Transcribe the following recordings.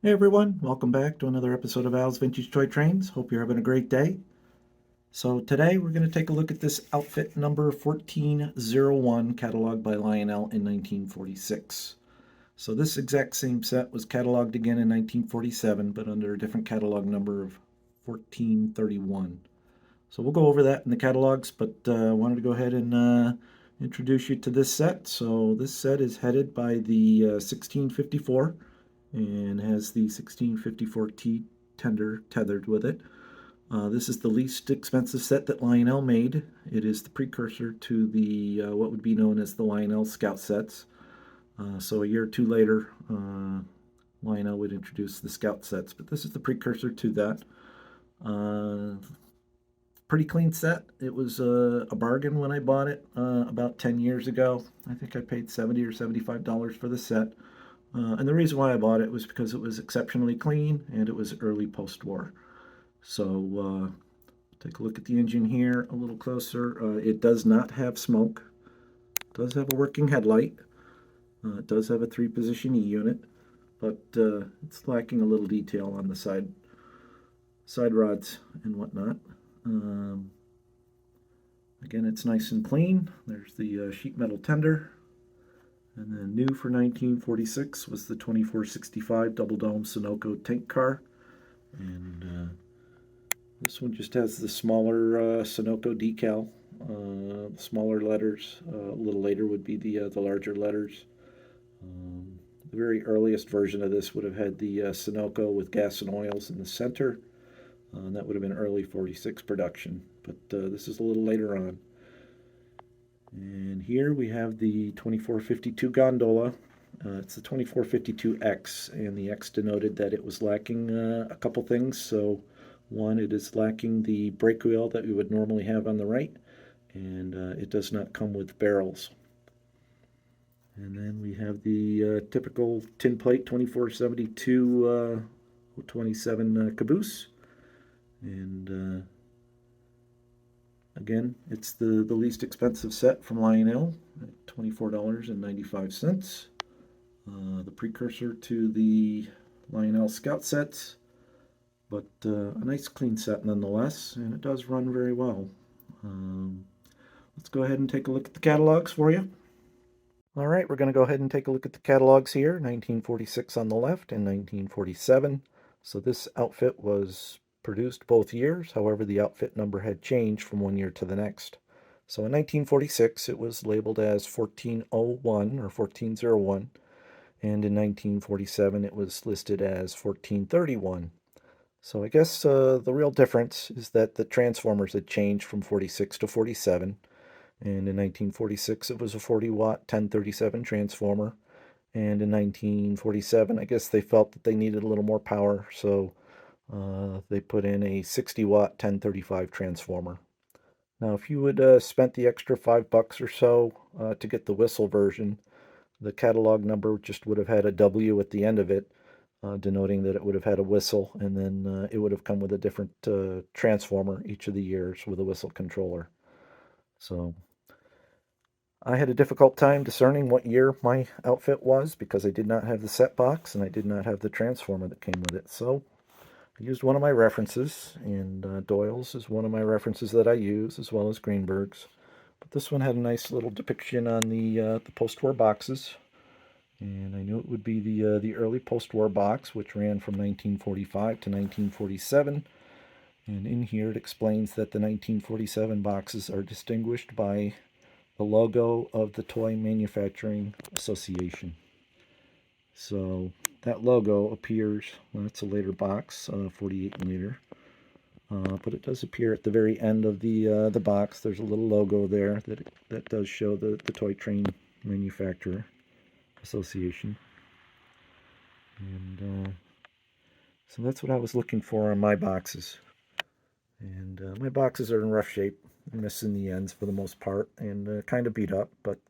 Hey everyone, welcome back to another episode of Al's Vintage Toy Trains. Hope you're having a great day. So today we're going to take a look at this outfit number 1401, cataloged by Lionel in 1946. So this exact same set was cataloged again in 1947, but under a different catalog number of 1431. So we'll go over that in the catalogs, but I wanted to go ahead and introduce you to this set. So this set is headed by the 1654 and has the 1654T tender tethered with it. This is the least expensive set that Lionel made. It is the precursor to the what would be known as the Lionel Scout sets. So a year or two later, Lionel would introduce the Scout sets, but this is the precursor to that. Uh, Pretty clean set. It was a bargain when I bought it about 10 years ago. I think I paid $70 or $75 for the set. And the reason why I bought it was because it was exceptionally clean and it was early post-war. So take a look at the engine here a little closer. It does not have smoke. It does have a working headlight. It does have a three-position E unit, but it's lacking a little detail on the side rods and whatnot. Um, Again, it's nice and clean. There's the sheet metal tender. And then new for 1946 was the 2465 double dome Sunoco tank car. And this one just has the smaller Sunoco decal, smaller letters. A little later would be the larger letters. The very earliest version of this would have had the Sunoco with gas and oils in the center. And that would have been early 46 production. But this is a little later on. And here we have the 2452 gondola. It's the 2452X, and the X denoted that it was lacking a couple things. So, one, it is lacking the brake wheel that we would normally have on the right, and it does not come with barrels. And then we have the typical tin plate 2472 27 caboose. And again, it's the least expensive set from Lionel at $24.95. The precursor to the Lionel Scout sets, but a nice clean set nonetheless, and it does run very well. Um, let's go ahead and take a look at the catalogs for you. All right, we're going to go ahead and take a look at the catalogs here, 1946 on the left and 1947. So this outfit was produced both years. However, the outfit number had changed from one year to the next. So in 1946, it was labeled as 1401 or 1401, and in 1947, it was listed as 1431. So I guess the real difference is that the transformers had changed from 46 to 47. And in 1946, it was a 40-watt 1037 transformer. And in 1947, I guess they felt that they needed a little more power, so they put in a 60-watt 1035 transformer. Now, if you would spent the extra $5 or so to get the whistle version, the catalog number just would have had a W at the end of it, denoting that it would have had a whistle, and then it would have come with a different transformer each of the years with a whistle controller. So I had a difficult time discerning what year my outfit was because I did not have the set box and I did not have the transformer that came with it. So I used one of my references, and Doyle's is one of my references that I use, as well as Greenberg's. But this one had a nice little depiction on the post-war boxes, and I knew it would be the early post-war box, which ran from 1945 to 1947. And in here it explains that the 1947 boxes are distinguished by the logo of the Toy Manufacturing Association. So that logo appears, well, that's a later box, 48 millimeter, but it does appear at the very end of the box. There's a little logo there that does show the Toy Train Manufacturer Association. And so that's what I was looking for on my boxes. And my boxes are in rough shape, missing the ends for the most part, and kind of beat up, but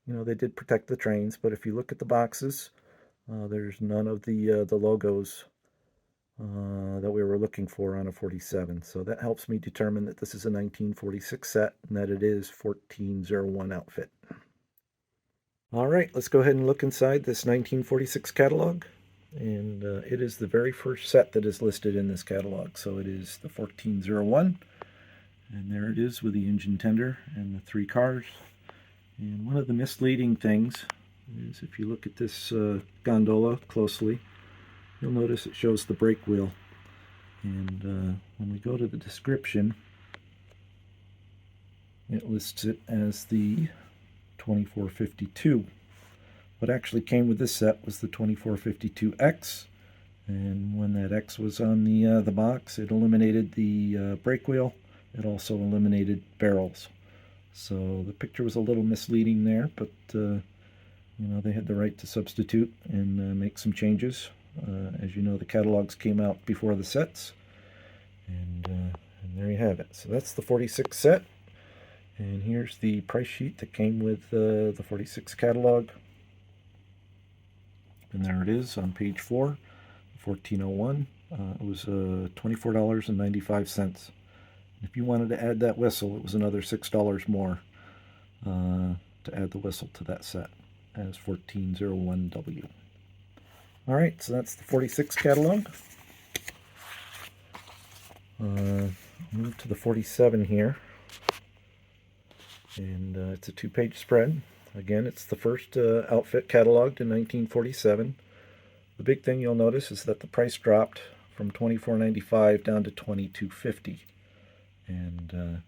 they did protect the trains. But if you look at the boxes, there's none of the logos that we were looking for on a 47. So that helps me determine that this is a 1946 set and that it is 1401 outfit. All right, let's go ahead and look inside this 1946 catalog. and it is the very first set that is listed in this catalog. So it is the 1401, and there it is with the engine tender and the 3 cars. And one of the misleading things is if you look at this gondola closely, you'll notice it shows the brake wheel. And when we go to the description, it lists it as the 2452. What actually came with this set was the 2452X, and when that X was on the box, it eliminated the brake wheel. It also eliminated barrels. So the picture was a little misleading there, but you know, they had the right to substitute and make some changes. As you know, the catalogs came out before the sets, and there you have it. So that's the 46 set, and here's the price sheet that came with the 46 catalog. And there it is on page 4, 1401. It was $24.95. If you wanted to add that whistle, it was another $6 more to add the whistle to that set as 1401W. All right, so that's the 46 catalog. Move to the 47 here, and it's a 2-page spread. Again, it's the first outfit cataloged in 1947. The big thing you'll notice is that the price dropped from $24.95 down to $22.50, and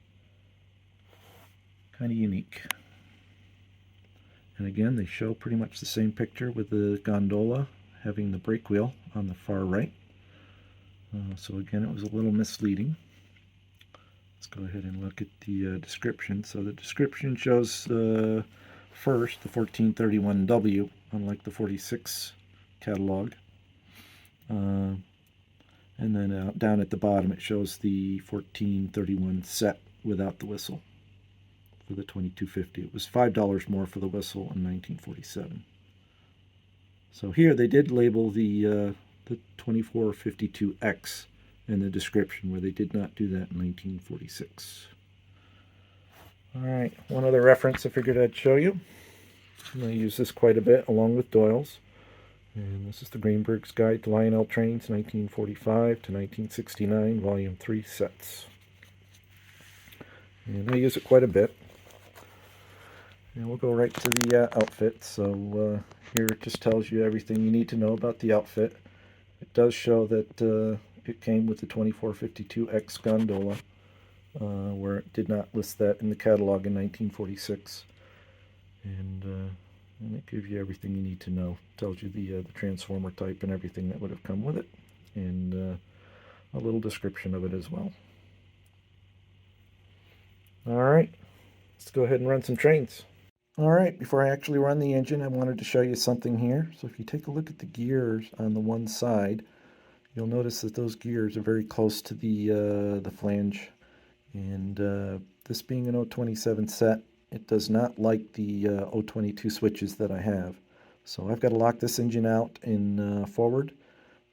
kind of unique. And again, they show pretty much the same picture with the gondola having the brake wheel on the far right. So again, it was a little misleading. Let's go ahead and look at the description. So the description shows first the 1431W, unlike the 46 catalog. And then down at the bottom it shows the 1431 set without the whistle for the 2250. It was $5 more for the whistle in 1947. So here they did label the 2452X in the description, where they did not do that in 1946. All right, one other reference I figured I'd show you. I use this quite a bit along with Doyle's. And this is the Greenberg's Guide to Lionel Trains, 1945 to 1969, Volume 3 sets. And I use it quite a bit. And we'll go right to the outfit. So here it just tells you everything you need to know about the outfit. It does show that it came with the 2452X gondola, where it did not list that in the catalog in 1946. And it gives you everything you need to know. It tells you the transformer type and everything that would have come with it, and a little description of it as well. All right, let's go ahead and run some trains. All right, before I actually run the engine, I wanted to show you something here. So if you take a look at the gears on the one side, you'll notice that those gears are very close to the flange. And this being an 027 set, it does not like the 022 switches that I have. So I've got to lock this engine out in forward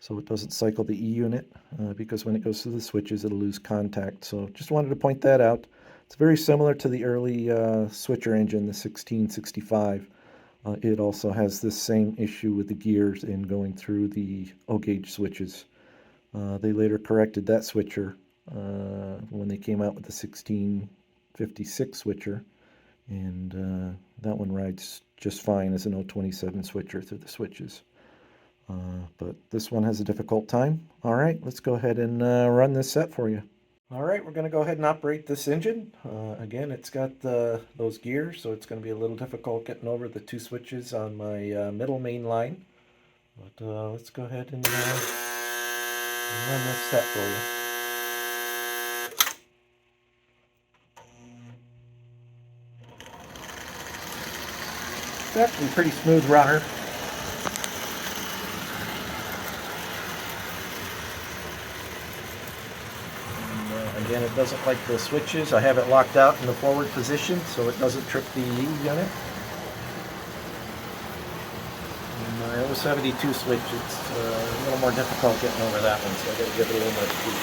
so it doesn't cycle the E unit, because when it goes through the switches it'll lose contact. So just wanted to point that out. It's very similar to the early switcher engine, the 1665. It also has this same issue with the gears in going through the O-gauge switches. They later corrected that switcher when they came out with the 1656 switcher, and that one rides just fine as an 027 switcher through the switches. But this one has a difficult time. All right, let's go ahead and run this set for you. All right, we're going to go ahead and operate this engine. Again, it's got those gears, so it's going to be a little difficult getting over the 2 switches on my middle main line. But let's go ahead and run this set for you. It's actually a pretty smooth runner. Again, it doesn't like the switches. I have it locked out in the forward position so it doesn't trip the E unit. And I have a 72 switch. It's a little more difficult getting over that one, so I've got to give it a little more speed.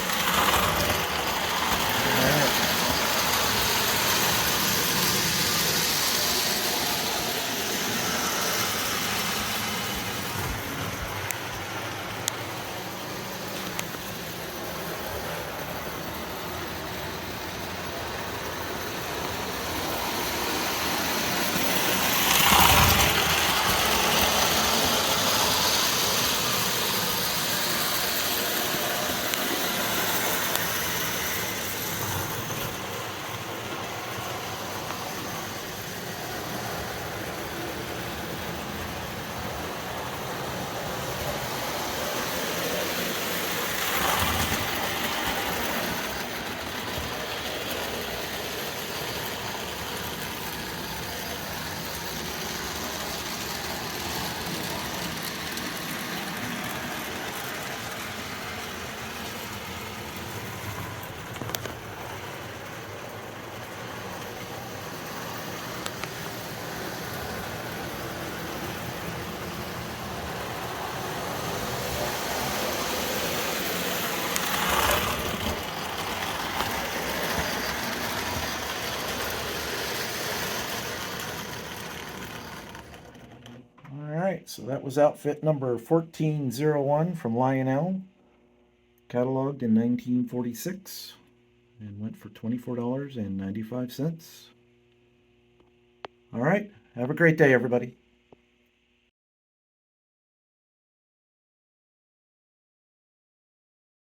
right, so that was outfit number 1401 from Lionel, cataloged in 1946, and went for $24.95. All right, have a great day, everybody.